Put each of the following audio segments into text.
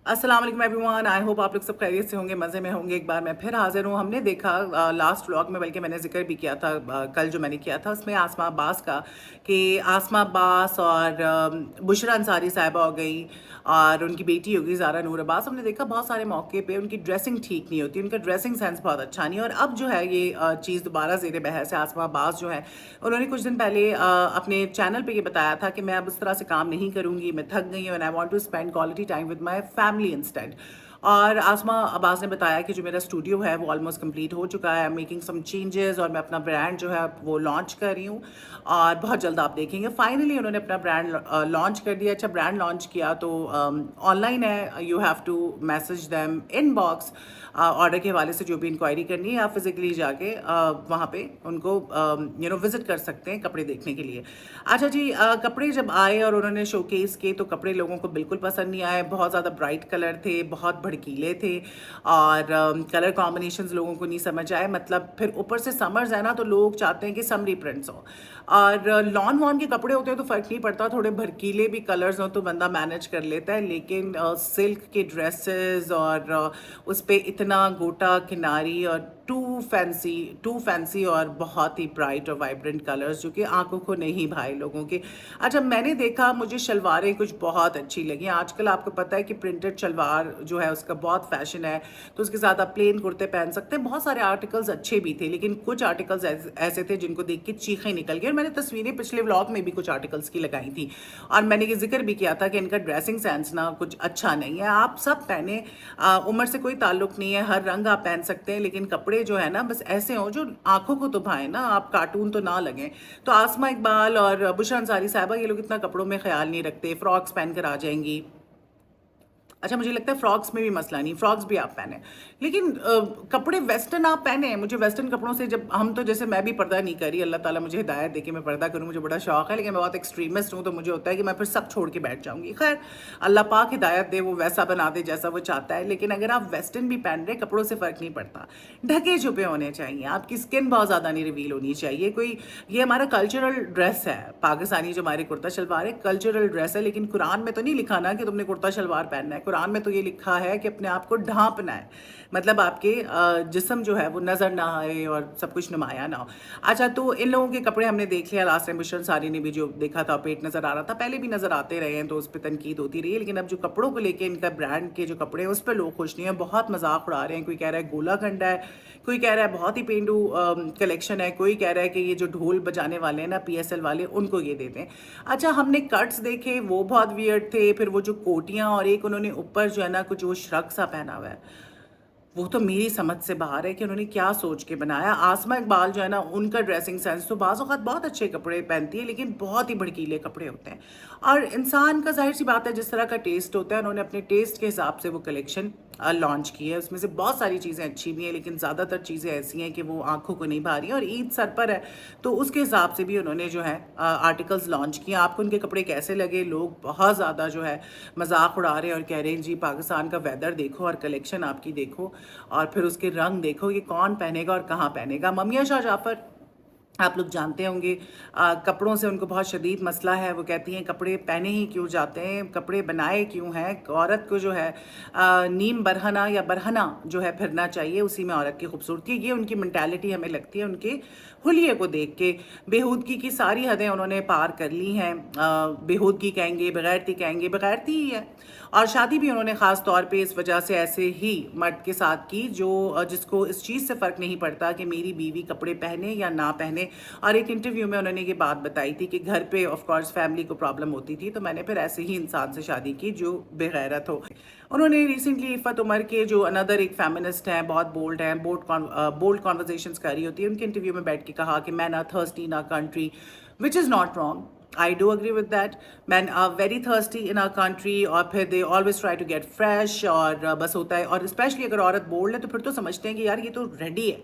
अस्सलाम वालेकुम everyone, I hope आप लोग सब खैरियत से होंगे, मज़े में होंगे। एक बार मैं फिर हाज़िर हूँ। हमने देखा लास्ट व्लॉग में, बल्कि मैंने ज़िक्र भी किया था कल जो मैंने किया था उसमें आसमा अब्बास का, कि आसमा अब्बास और बुशरा अंसारी साहिबा हो गई और उनकी बेटी होगी ज़ारा नूर अब्बास। हमने देखा बहुत सारे मौके पे उनकी ड्रेसिंग ठीक नहीं होती, उनका ड्रेसिंग सेंस बहुत अच्छा नहीं है। और अब जो है ये चीज़ दोबारा ज़ेर बहस है। आसमा अब्बास जो है, उन्होंने कुछ दिन पहले अपने चैनल पे ये बताया था कि मैं अब उस तरह से काम नहीं करूँगी, मैं थक गई हूँ and I want to spend quality time with my family instead. और आसमा अब्बास ने बताया कि जो मेरा स्टूडियो है वो ऑलमोस्ट कंप्लीट हो चुका है, I am making some changes और मैं अपना ब्रांड जो है वो लॉन्च कर रही हूँ और बहुत जल्द आप देखेंगे। फाइनली उन्होंने अपना ब्रांड लॉन्च कर दिया। अच्छा, ब्रांड लॉन्च किया तो ऑनलाइन है, you have to message them inbox order के हवाले से जो भी इंक्वायरी करनी है, आप फिजिकली जाके वहाँ पे उनको विजिट कर सकते हैं कपड़े देखने के लिए। अच्छा जी, कपड़े जब आए और उन्होंने शोकेस किए तो कपड़े लोगों को बिल्कुल पसंद नहीं आए। बहुत ज़्यादा ब्राइट कलर थे, बहुत भड़कीले थे और कलर कॉम्बिनेशंस लोगों को नहीं समझ आए। मतलब फिर ऊपर से समर्स है ना, तो लोग चाहते हैं कि समरी प्रिंट्स हो। और लॉन वॉन के कपड़े होते हैं तो फ़र्क नहीं पड़ता, थोड़े भड़कीले भी कलर्स हो तो बंदा मैनेज कर लेता है। लेकिन सिल्क के ड्रेसेस और उस पर इतना गोटा किनारी और टू फैंसी और बहुत ही ब्राइट और वाइब्रेंट कलर्स जो कि आंखों को नहीं भाए लोगों के। अच्छा, मैंने देखा, मुझे शलवारें कुछ बहुत अच्छी लगी। आजकल आपको पता है कि प्रिंटेड शलवार जो है उसका बहुत फैशन है, तो उसके साथ आप प्लेन कुर्ते पहन सकते हैं। बहुत सारे आर्टिकल्स अच्छे भी थे, लेकिन कुछ आर्टिकल्स ऐसे थे जिनको देख के चीखें निकल गई। और मैंने तस्वीरें पिछले व्लॉग में भी कुछ आर्टिकल्स की लगाई थी और मैंने ये जिक्र भी किया था कि इनका ड्रेसिंग सेंस ना कुछ अच्छा नहीं है। आप सब पहने, उम्र से कोई ताल्लुक नहीं है, हर रंग आप पहन सकते हैं, लेकिन कपड़े जो है ना बस ऐसे हों जो आंखों को तो भाए ना, आप कार्टून तो ना लगें। तो आसमा इकबाल और बुशरा अंसारी साहिबा ये लोग इतना कपड़ों में ख्याल नहीं रखते, फ्रॉक्स पहन कर आ जाएंगी। अच्छा, मुझे लगता है फ्रॉक्स में भी मसला नहीं, फ्रॉक्स भी आप पहने, लेकिन कपड़े वेस्टर्न आप पहने। मुझे वेस्टर्न कपड़ों से, जब हम तो जैसे मैं भी पर्दा नहीं करी, अल्लाह ताला मुझे हिदायत दे के मैं पर्दा करूँ, मुझे बड़ा शौक है, लेकिन मैं बहुत एक्सट्रीमिस्ट हूँ, तो मुझे होता है कि मैं फिर सब छोड़ के बैठ जाऊँगी। खैर, अल्लाह पाक हिदायत दे, वो वैसा बना दे जैसा वो चाहता है। लेकिन अगर आप वेस्टर्न भी पहन रहे, कपड़ों से फ़र्क नहीं पड़ता, ढके छुपे होने चाहिए, आपकी स्किन बहुत ज़्यादा नहीं रिवील होनी चाहिए। कोई, ये हमारा कल्चरल ड्रेस है पाकिस्तानी, जो हमारे कुर्ता शलवार है, कल्चरल ड्रेस है। लेकिन कुरान में तो नहीं लिखा ना कि तुमने कुर्ता शलवार पहनना है। कुरान में तो ये लिखा है कि अपने आप को ढांपना है, मतलब आपके जिस्म जो है वो नज़र ना आए और सब कुछ नुमाया ना हो। अच्छा, तो इन लोगों के कपड़े हमने देख लिया। लास्ट टाइम बुशरा सारी ने भी जो देखा था, पेट नज़र आ रहा था, पहले भी नज़र आते रहे हैं, तो उस पर तनकीद होती रही है। लेकिन अब जो कपड़ों को लेके, इनका ब्रांड के जो कपड़े हैं उस पर लोग खुश नहीं है, बहुत मजाक उड़ा रहे हैं। कोई कह रहा है गोला खंडा है, कोई कह रहा है बहुत ही पेंडू कलेक्शन है, कोई कह रहा है कि ये जो ढोल बजाने वाले हैं ना, PSL वाले, उनको ये देते हैं। अच्छा, हमने कट्स देखे, वो बहुत वियर्ड थे। फिर वो जो कोटियाँ और एक उन्होंने ऊपर जो है ना कुछ वो श्रग सा पहना हुआ है, वो तो मेरी समझ से बाहर है कि उन्होंने क्या सोच के बनाया। आसमा इकबाल जो है ना, उनका ड्रेसिंग सेंस तो बाज़ औक़ात बहुत अच्छे कपड़े पहनती है, लेकिन बहुत ही भड़कीले कपड़े होते हैं। और इंसान का ज़ाहिर सी बात है, जिस तरह का टेस्ट होता है, उन्होंने अपने टेस्ट के हिसाब से वो कलेक्शन लॉन्च की है। उसमें से बहुत सारी चीज़ें अच्छी भी हैं, लेकिन ज़्यादातर चीज़ें ऐसी हैं कि वो आंखों को नहीं भा रही हैं। और ईद सर पर है, तो उसके हिसाब से भी उन्होंने जो है आर्टिकल्स लॉन्च किए। आपको उनके कपड़े कैसे लगे? लोग बहुत ज़्यादा जो है मजाक उड़ा रहे हैं और कह रहे हैं जी पाकिस्तान का वेदर देखो और कलेक्शन आपकी देखो और फिर उसके रंग देखो कि कौन पहनेगा और कहाँ पहनेगा। ममिया शाह जाफ़र, आप लोग जानते होंगे, कपड़ों से उनको बहुत शदीद मसला है। वो कहती हैं कपड़े पहने ही क्यों जाते हैं, कपड़े बनाए क्यों हैं, औरत को जो है नीम बरहना या बरहना जो है फिरना चाहिए, उसी में औरत की खूबसूरती। ये उनकी मेंटालिटी हमें लगती है उनके हुलिये को देख के। बेहूदगी की सारी हदें उन्होंने पार कर ली हैं। बेहूदगी कहेंगे, बगैरती कहेंगे, बगैरती ही है। और शादी भी उन्होंने ख़ास तौर पे इस वजह से ऐसे ही मर्द के साथ की जो जिसको इस चीज़ से फ़र्क नहीं पड़ता कि मेरी बीवी कपड़े पहने या ना पहने। और एक इंटरव्यू में उन्होंने ये बात बताई थी कि घर पे ऑफ कोर्स फैमिली को प्रॉब्लम होती थी, तो मैंने फिर ऐसे ही इंसान से शादी की जो बेगैरत हो। उन्होंने रिसेंटली इफ़त उमर के, जो अनदर एक फेमिनिस्ट हैं, बहुत बोल्ड हैं, बोल्ड कॉन्वर्जेशंस कर रही होती है, उनके इंटरव्यू में बैठ के कहा कि man are thirsty in our country, which is not wrong. I do agree with that. Men are very thirsty in our country और फिर they always try to get fresh और बस होता है। और स्पेशली अगर औरत बोल्ड है तो फिर तो समझते हैं कि यार ये तो रेडी है,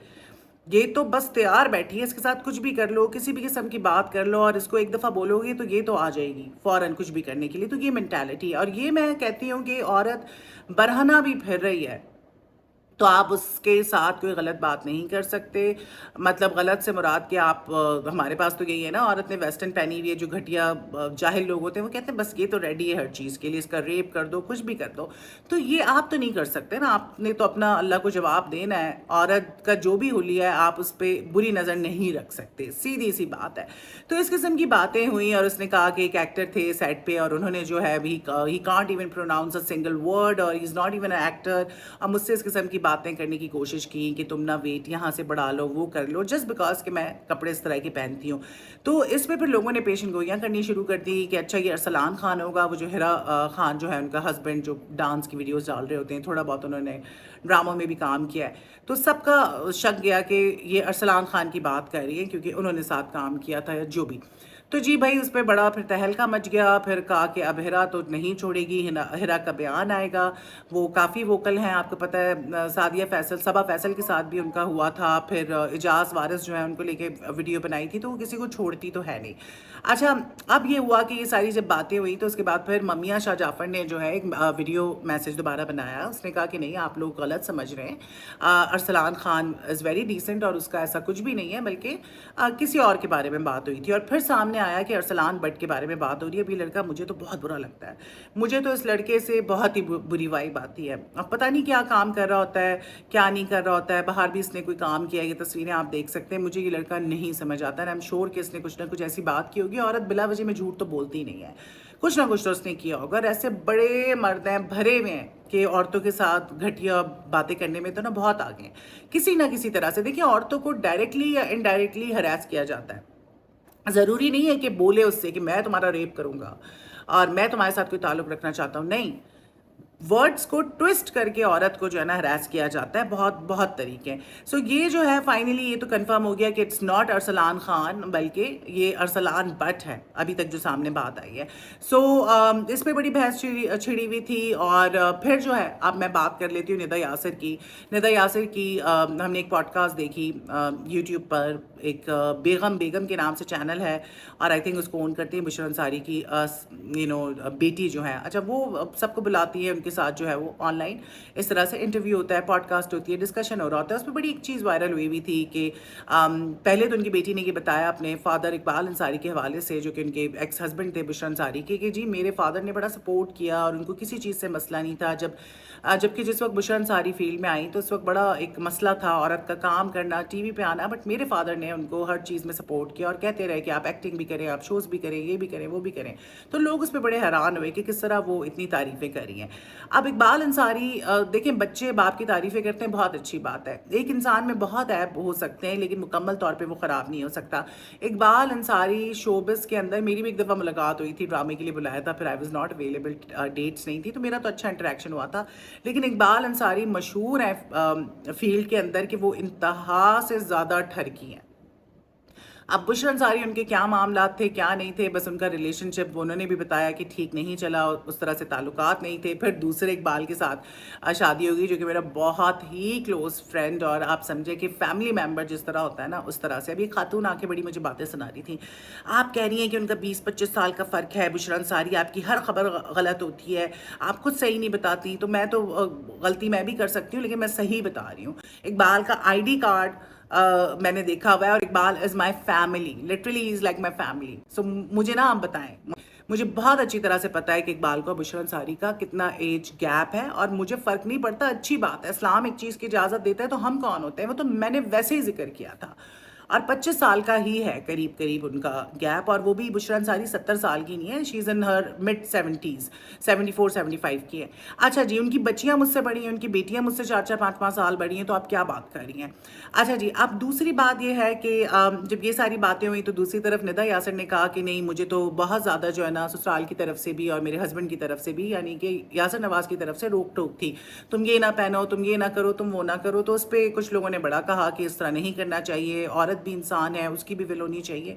ये तो बस तैयार बैठी है, इसके साथ कुछ भी कर लो, किसी भी किस्म की बात कर लो और इसको एक दफ़ा बोलोगे तो ये तो आ जाएगी फ़ौरन कुछ भी करने के लिए। तो ये मेंटालिटी है। और ये मैं कहती हूँ कि औरत बरहना भी फिर रही है, تو آپ اس کے ساتھ کوئی غلط بات نہیں کر سکتے. مطلب غلط سے مراد کہ آپ ہمارے پاس تو یہی ہے نا، عورت نے ویسٹرن پہنی ہوئی ہے، جو گھٹیا جاہل لوگ ہوتے ہیں وہ کہتے ہیں بس یہ تو ریڈی ہے ہر چیز کے لیے، اس کا ریپ کر دو، کچھ بھی کر دو. تو یہ آپ تو نہیں کر سکتے نا، آپ نے تو اپنا اللہ کو جواب دینا ہے. عورت کا جو بھی حلیہ ہے آپ اس پہ بری نظر نہیں رکھ سکتے، سیدھی سی بات ہے. تو اس قسم کی باتیں ہوئیں اور اس نے کہا کہ ایک ایکٹر تھے سیٹ پہ اور انہوں نے جو ہے ہی can't even pronounce a single word اور he is not even an actor. اور مجھ سے اس قسم کی باتیں کرنے کی کوشش کی کہ تم نہ ویٹ یہاں سے بڑھا لو، وہ کر لو، جسٹ بیکاز کہ میں کپڑے اس طرح کے پہنتی ہوں. تو اس پہ پھر لوگوں نے پیشن گوئیاں کرنی شروع کر دی کہ اچھا یہ ارسلان خان ہوگا، وہ جو ہیرا خان جو ہے ان کا ہسبینڈ، جو ڈانس کی ویڈیوز ڈال رہے ہوتے ہیں، تھوڑا بہت انہوں نے ڈراموں میں بھی کام کیا ہے. تو سب کا شک گیا کہ یہ ارسلان خان کی بات کر رہی ہے کیونکہ انہوں نے ساتھ کام کیا تھا یا جو بھی. تو جی بھائی اس پہ بڑا پھر تہلکا مچ گیا. پھر کہا کہ اب ہیرا تو نہیں چھوڑے گی، ہیرا کا بیان آئے گا. وہ کافی ووکل ہیں، آپ کو پتہ ہے سعدیہ فیصل، صبا فیصل کے ساتھ بھی ان کا ہوا تھا. پھر اجاز وارث جو ہے ان کو لے کے ویڈیو بنائی تھی، تو وہ کسی کو چھوڑتی تو ہے نہیں. اچھا اب یہ ہوا کہ یہ ساری جب باتیں ہوئی تو اس کے بعد پھر ممیہ شاہ جعفر نے جو ہے ایک ویڈیو میسج دوبارہ بنایا. اس نے کہا کہ نہیں آپ لوگ غلط سمجھ رہے ہیں، Arsalan Khan is very decent اور اس کا ایسا کچھ بھی نہیں ہے، بلکہ کسی اور کے بارے میں بات ہوئی تھی. اور پھر سامنے آیا کہ ارسلان بٹ کے بارے میں بات ہو رہی ہے. اب یہ لڑکا مجھے تو بہت برا لگتا ہے، مجھے تو اس لڑکے سے بہت ہی بری وائب آتی ہے. اب پتہ نہیں کیا کام کر رہا ہوتا ہے، کیا نہیں کر رہا ہوتا ہے. باہر بھی اس نے کوئی کام کیا، یہ تصویریں آپ دیکھ سکتے ہیں. مجھے یہ لڑکا نہیں سمجھ آتا ہے. آئی ایم شیور کہ اس نے کچھ نہ کچھ ایسی بات کی ہوگی. عورت بلا وجہ میں جھوٹ تو بولتی نہیں ہے، کچھ نہ کچھ تو اس نے کیا ہوگا. اور ایسے بڑے مرد ہیں بھرے ہوئے ہیں کہ عورتوں کے ساتھ گھٹیا باتیں کرنے میں تو نا بہت آگے ہیں کسی نہ کسی طرح سے. دیکھیں عورتوں کو ڈائریکٹلی یا انڈائریکٹلی ہراس کیا جاتا ہے. ضروری نہیں ہے کہ بولے اس سے کہ میں تمہارا ریپ کروں گا اور میں تمہارے ساتھ کوئی تعلق رکھنا چاہتا ہوں. نہیں، ورڈز کو ٹویسٹ کر کے عورت کو جو ہے نا ہراس کیا جاتا ہے. بہت بہت طریقے ہیں. سو یہ جو ہے فائنلی یہ تو کنفرم ہو گیا کہ اٹس ناٹ ارسلان خان بلکہ یہ ارسلان بٹ ہے ابھی تک جو سامنے بات آئی ہے. سو اس پہ بڑی بحث چھڑی ہوئی تھی. اور پھر جو ہے اب میں بات کر لیتی ہوں ندا یاسر کی. ندا یاسر کی ہم نے ایک پوڈ کاسٹ دیکھی یوٹیوب پر، ایک بیگم کے نام سے چینل ہے اور آئی تھنک اس کو اون کرتی ہیں بشرا انصاری کی بیٹی جو ہے. اچھا وہ سب کو بلاتی ہے، ان کے ساتھ جو ہے وہ آن لائن اس طرح سے انٹرویو ہوتا ہے، پوڈ کاسٹ ہوتی ہے، ڈسکشن ہو رہا ہوتا ہے. اس پہ بڑی ایک چیز وائرل ہوئی تھی کہ پہلے تو ان کی بیٹی نے یہ بتایا اپنے فادر اقبال انصاری کے حوالے سے، جو کہ ان کے ایکس ہسبینڈ تھے بشرا انصاری کے، کہ جی میرے فادر نے بڑا سپورٹ کیا اور ان کو کسی چیز سے مسئلہ نہیں تھا. جبکہ جس وقت بشرا انصاری فیلڈ میں آئی تو اس وقت بڑا ایک مسئلہ تھا عورت کا کام کرنا، ٹی وی پہ آنا. بٹ میرے فادر نے ان کو ہر چیز میں سپورٹ کیا اور کہتے رہے کہ آپ ایکٹنگ بھی کریں، آپ شوز بھی کریں، یہ بھی کریں، وہ بھی کریں. تو لوگ اس پہ بڑے حیران ہوئے کہ کس طرح وہ اتنی تعریفیں کر رہی ہیں. اب اقبال انصاری دیکھیں بچے باپ کی تعریفیں کرتے ہیں، بہت اچھی بات ہے. ایک انسان میں بہت عیب ہو سکتے ہیں لیکن مکمل طور پہ وہ خراب نہیں ہو سکتا. اقبال انصاری شوبز کے اندر، میری بھی ایک دفعہ ملاقات ہوئی تھی، ڈرامے کے لیے بلایا تھا، پھر I was not available, dates نہیں تھی، تو میرا تو اچھا انٹریکشن ہوا تھا. لیکن اقبال انصاری مشہور ہے فیلڈ کے اندر کہ وہ انتہا سے زیادہ ٹھرکی ہیں. اب بشرا انصاری ان کے کیا معاملات تھے کیا نہیں تھے، بس ان کا ریلیشن شپ انہوں نے بھی بتایا کہ ٹھیک نہیں چلا، اس طرح سے تعلقات نہیں تھے. پھر دوسرے اقبال کے ساتھ شادی ہوگی جو کہ میرا بہت ہی کلوز فرینڈ اور آپ سمجھے کہ فیملی ممبر جس طرح ہوتا ہے نا اس طرح سے. ابھی خاتون آ کے بڑی مجھے باتیں سنا رہی تھیں، آپ کہہ رہی ہیں کہ ان کا 20-25 سال کا فرق ہے. بشرا انصاری آپ کی ہر خبر غلط ہوتی ہے، آپ خود صحیح نہیں بتاتی. تو میں تو غلطی میں بھی کر سکتی ہوں لیکن میں صحیح بتا رہی ہوں. اقبال کا آئی ڈی کارڈ میں نے دیکھا ہوا ہے اور Iqbal is my family, literally is like my family. So مجھے نا آپ بتائیں، مجھے بہت اچھی طرح سے پتا ہے کہ اقبال کو بشرا انصاری کا کتنا ایج گیپ ہے اور مجھے فرق نہیں پڑتا. اچھی بات ہے، اسلام ایک چیز کی اجازت دیتا ہے تو ہم کون ہوتے ہیں. وہ تو میں نے ویسے ہی ذکر کیا تھا. اور 25 سال کا ہی ہے قریب ان کا گیپ. اور وہ بھی بشرا انصاری 70 سال کی نہیں ہے، شی از ان ہر مڈ 70s، 74-75 کی ہے. اچھا جی ان کی بچیاں مجھ سے بڑی ہیں، ان کی بیٹیاں مجھ سے 4-4 5-5 سال بڑی ہیں، تو آپ کیا بات کر رہی ہیں. اچھا جی اب دوسری بات یہ ہے کہ جب یہ ساری باتیں ہوئی تو دوسری طرف ندا یاسر نے کہا کہ نہیں مجھے تو بہت زیادہ جو ہے نا سسرال کی طرف سے بھی اور میرے ہسبینڈ کی طرف سے بھی، یعنی کہ یاسر نواز کی طرف سے روک ٹوک تھی. تم یہ نہ پہنو، تم یہ نہ کرو، تم وہ نہ کرو. تو اس پہ کچھ لوگوں نے بڑا کہا کہ اس طرح نہیں کرنا چاہیے، عورت بھی انسان ہے، اس کی بھی ول ہونی چاہیے.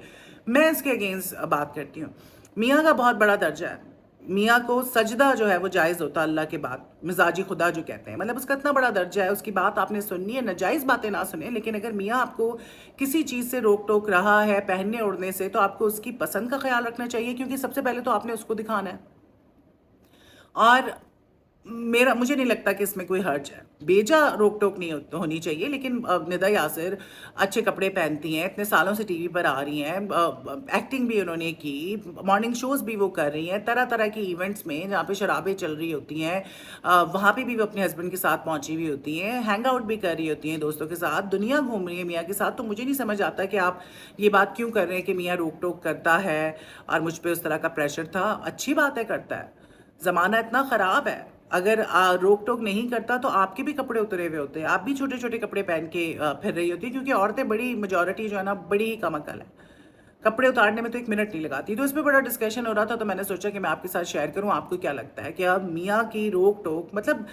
میں اس کے اگینسٹ بات کرتی ہوں. میاں کا بہت بڑا درجہ ہے، میاں کو سجدہ جو ہے وہ جائز ہوتا اللہ کے بعد، مزاجی خدا جو کہتے ہیں، مطلب اس کا اتنا بڑا درجہ ہے، اس کی بات آپ نے سننی ہے. ناجائز باتیں نہ سنیں، لیکن اگر میاں آپ کو کسی چیز سے روک ٹوک رہا ہے پہننے اوڑھنے سے تو آپ کو اس کی پسند کا خیال رکھنا چاہیے، کیونکہ سب سے پہلے تو آپ نے اس کو دکھانا ہے. اور मुझे नहीं लगता कि इसमें कोई हर्ज है। बेजा रोक टोक नहीं होनी चाहिए, लेकिन निदा यासिर अच्छे कपड़े पहनती हैं, इतने सालों से टीवी पर आ रही हैं, एक्टिंग भी उन्होंने की, मॉर्निंग शोज़ भी वो कर रही हैं, तरह तरह की इवेंट्स में जहाँ पे शराबें चल रही होती हैं, वहाँ पे भी वो अपने हस्बैंड के साथ पहुँची हुई होती हैं, हैंग आउट भी कर रही होती हैं दोस्तों के साथ, दुनिया घूम रही है मियाँ के साथ। तो मुझे नहीं समझ आता कि आप ये बात क्यों कर रहे हैं कि मियाँ रोक टोक करता है और मुझ पे उस तरह का प्रेशर था। अच्छी बात है करता है, ज़माना इतना ख़राब है। अगर रोक टोक नहीं करता तो आपके भी कपड़े उतरे हुए होते हैं, आप भी छोटे छोटे कपड़े पहन के फिर रही होती है, क्योंकि औरतें बड़ी मेजॉरिटी जो है ना बड़ी ही कम अकल है, कपड़े उतारने में तो 1 मिनट नहीं लगाती। तो इस पे बड़ा डिस्कशन हो रहा था, तो मैंने सोचा कि मैं आपके साथ शेयर करूं, आपको क्या लगता है कि अब मियाँ की रोक टोक, मतलब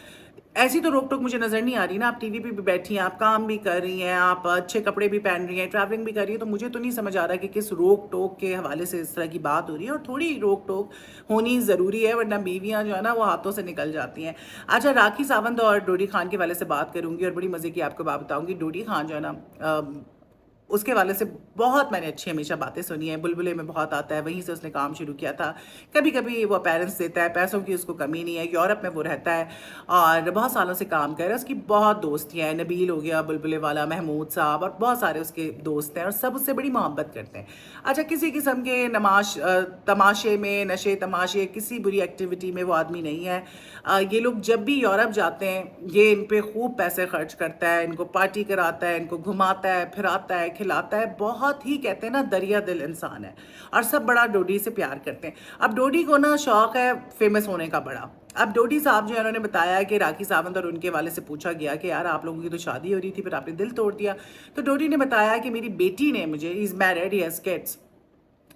ऐसी तो रोक टोक मुझे नज़र नहीं आ रही ना। आप टीवी पे भी बैठी हैं, आप काम भी कर रही हैं, आप अच्छे कपड़े भी पहन रही हैं, ट्रैवलिंग भी कर रही हैं, तो मुझे तो नहीं समझ आ रहा कि किस रोक टोक के हवाले से इस तरह की बात हो रही है। और थोड़ी रोक टोक होनी ज़रूरी है, वरना बीवियाँ जो है ना वो हाथों से निकल जाती हैं। अच्छा, राखी सावंत और डोडी खान के वाले से बात करूंगी, और बड़ी मज़े की आपको बात बताऊंगी। डोडी खान जो है ना, उसके वाले से बहुत मैंने अच्छी हमेशा बातें सुनी है, बुलबुले में बहुत आता है, वहीं से उसने काम शुरू किया था। कभी कभी वो पेरेंट्स देता है, पैसों की उसको कमी नहीं है, यूरोप में वो रहता है और बहुत सालों से काम कर रहा है। उसकी बहुत दोस्तियाँ हैं, नबील हो गया बुलबुले वाला, महमूद साहब, और बहुत सारे उसके दोस्त हैं और सब उससे बड़ी मोहब्बत करते हैं। अच्छा, किसी किस्म के तमाशे में, नशे तमाशे, किसी बुरी एक्टिविटी में वो आदमी नहीं है। ये लोग जब भी यूरोप जाते हैं, ये इन पे खूब पैसे खर्च करता है, इनको पार्टी कराता है, इनको घुमाता है, फिराता है, खिलाता है। बहुत ही, कहते हैं ना, दरिया दिल इंसान है, और सब बड़ा डोडी से प्यार करते हैं। अब डोडी को ना शौक है फेमस होने का बड़ा। अब डोडी साहब जो है, उन्होंने बताया कि राखी सावंत और उनके वाले से पूछा गया कि यार आप लोगों की तो शादी हो रही थी, फिर आपने दिल तोड़ दिया। तो डोडी ने बताया कि मेरी बेटी ने मुझे, is married, he has kids,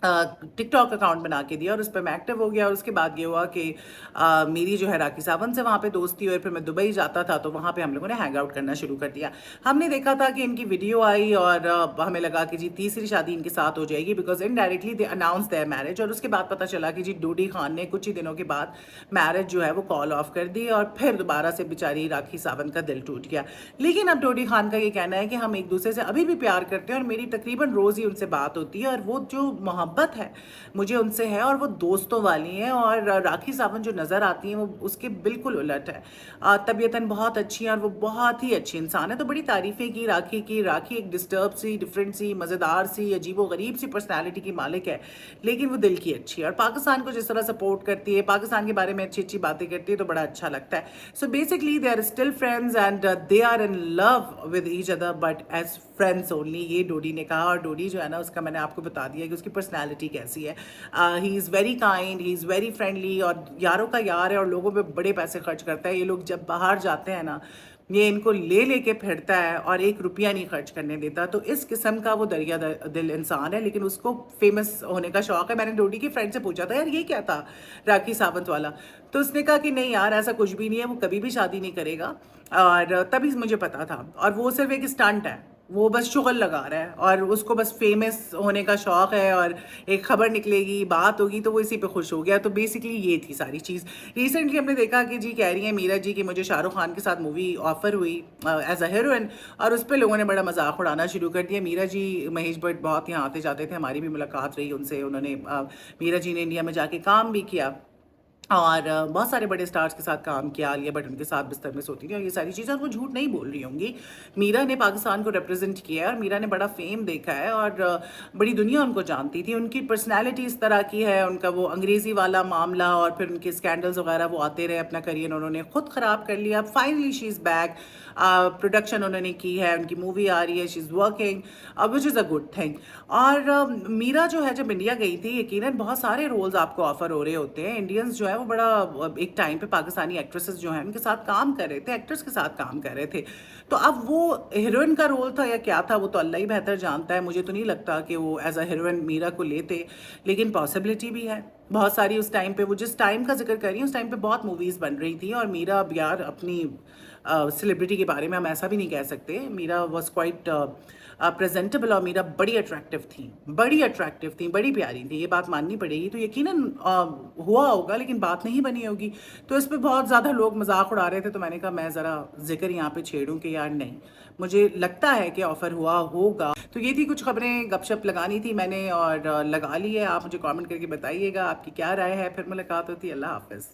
TikTok account बना के दिया और उस पर मैं एक्टिव हो गया। और उसके बाद ये हुआ कि मेरी जो है राखी सावंत से वहाँ पे दोस्ती, और फिर मैं दुबई जाता था तो वहाँ पे हम लोगों ने हैंग आउट करना शुरू कर दिया। हमने देखा था कि इनकी वीडियो आई और हमें लगा कि जी तीसरी शादी इनके साथ हो जाएगी, because indirectly they announce there marriage. और उसके बाद पता चला कि जी डोडी खान ने कुछ ही दिनों के बाद मैरिज जो है वो कॉल ऑफ कर दी, और फिर दोबारा से बेचारी राखी सावंत का दिल टूट गया। लेकिन अब डोडी खान का ये कहना है कि हम एक दूसरे से अभी भी प्यार करते हैं, और मेरी तकरीबन रोज़ ही उनसे बात होती है, और वो जो मोहब्बत है मुझे उनसे है, और वो दोस्तों वाली हैं। और राखी सावंत जो नज़र आती हैं वो उसके बिल्कुल उलट है। तबीयतन बहुत अच्छी है और वो बहुत ही अच्छी इंसान है। तो बड़ी तारीफ़ें की राखी की। राखी एक डिस्टर्ब सी, डिफरेंट सी, मज़ेदार सी, अजीबो गरीब सी पर्सनैलिटी की मालिक है, लेकिन वो दिल की अच्छी है, और पाकिस्तान को जिस तरह सपोर्ट करती है, पाकिस्तान के बारे में अच्छी अच्छी बातें करती है, तो बड़ा अच्छा लगता है। So basically they are still friends and they are in love with each other, but as friends only, ये डोडी ने कहा। और डोडी जो है ना, उसका मैंने आपको बता दिया कि उसकी पर्सनैलिटी कैसी है। He is very kind, he is very friendly, और यारों का यार है, और लोगों पे बड़े पैसे खर्च करता है। ये लोग जब बाहर जाते हैं ना, ये इनको ले लेके फिरता है और 1 रुपया नहीं खर्च करने देता। तो इस किस्म का वो दरिया दिल इंसान है, लेकिन उसको फेमस होने का शौक है। मैंने डोडी की फ्रेंड से पूछा था यार ये क्या था राखी सावंत वाला, तो उसने कहा कि नहीं यार ऐसा कुछ भी नहीं है, वो कभी भी शादी नहीं करेगा। और तभी मुझे पता था, और वो सिर्फ एक स्टंट है, वो बस शुगल लगा रहा है, और उसको बस फेमस होने का शौक है, और एक खबर निकलेगी, बात होगी, तो वो इसी पे खुश हो गया। तो बेसिकली ये थी सारी चीज़। रिसेंटली हमने देखा कि जी कह रही हैं मीरा जी कि मुझे शाहरुख खान के साथ मूवी ऑफर हुई एज अ हीरोइन, और उस पर लोगों ने बड़ा मजाक उड़ाना शुरू कर दिया। मीरा जी, महेश भट्ट बहुत यहाँ आते जाते थे, हमारी भी मुलाकात रही उनसे, उन्होंने मीरा जी ने इंडिया में जाके काम भी किया, और बहुत सारे बड़े स्टार्स के साथ काम किया। आलिया भट्ट उनके साथ बिस्तर में सोती थी, और ये सारी चीज़ें, और वो झूठ नहीं बोल रही होंगी। मीरा ने पाकिस्तान को रिप्रेजेंट किया है, और मीरा ने बड़ा फेम देखा है, और बड़ी दुनिया उनको जानती थी। उनकी पर्सनैलिटी इस तरह की है, उनका वो अंग्रेज़ी वाला मामला, और फिर उनके स्कैंडल्स वगैरह वो आते रहे, अपना करियर उन्होंने खुद ख़राब कर लिया। Finally she is back, production उन्होंने की है, उनकी मूवी आ रही है, she is working, which is a good thing. और मीरा जो है जब इंडिया गई थी, यकीनन बहुत सारे रोल्स आपको ऑफर हो रहे होते हैं। इंडियंस जो है वो बड़ा एक टाइम पे पाकिस्तानी एक्ट्रेसेस जो हैं उनके साथ काम कर रहे थे, एक्टर्स के साथ काम कर रहे थे। तो अब वो हीरोइन का रोल था या क्या था, वो तो अल्लाह ही बेहतर जानता है। मुझे तो नहीं लगता कि वो एज अ हीरोइन मीरा को लेते, लेकिन पॉसिबिलिटी भी है बहुत सारी। उस टाइम पे, वो जिस टाइम का जिक्र कर रही है, उस टाइम पे बहुत मूवीज़ बन रही थी, और मीरा अब यार अपनी सेलिब्रिटी के बारे में हम ऐसा भी नहीं कह सकते। मीरा वॉज क्वाइट प्रेजेंटेबल, और मीरा बड़ी अट्रैक्टिव थी, बड़ी अट्रैक्टिव थी, बड़ी प्यारी थी, ये बात माननी पड़ेगी। तो यकीनन हुआ होगा, लेकिन बात नहीं बनी होगी। तो इस पर बहुत ज़्यादा लोग मजाक उड़ा रहे थे, तो मैंने कहा मैं ज़रा जिक्र यहाँ पे छेड़ूं कि यार नहीं, मुझे लगता है कि ऑफ़र हुआ होगा। तो ये थी कुछ खबरें, गपशप लगानी थी मैंने, और लगा ली है। आप मुझे कमेंट करके बताइएगा आपकी क्या राय है। फिर मुलाकात होती है। अल्लाह हाफ़िज़।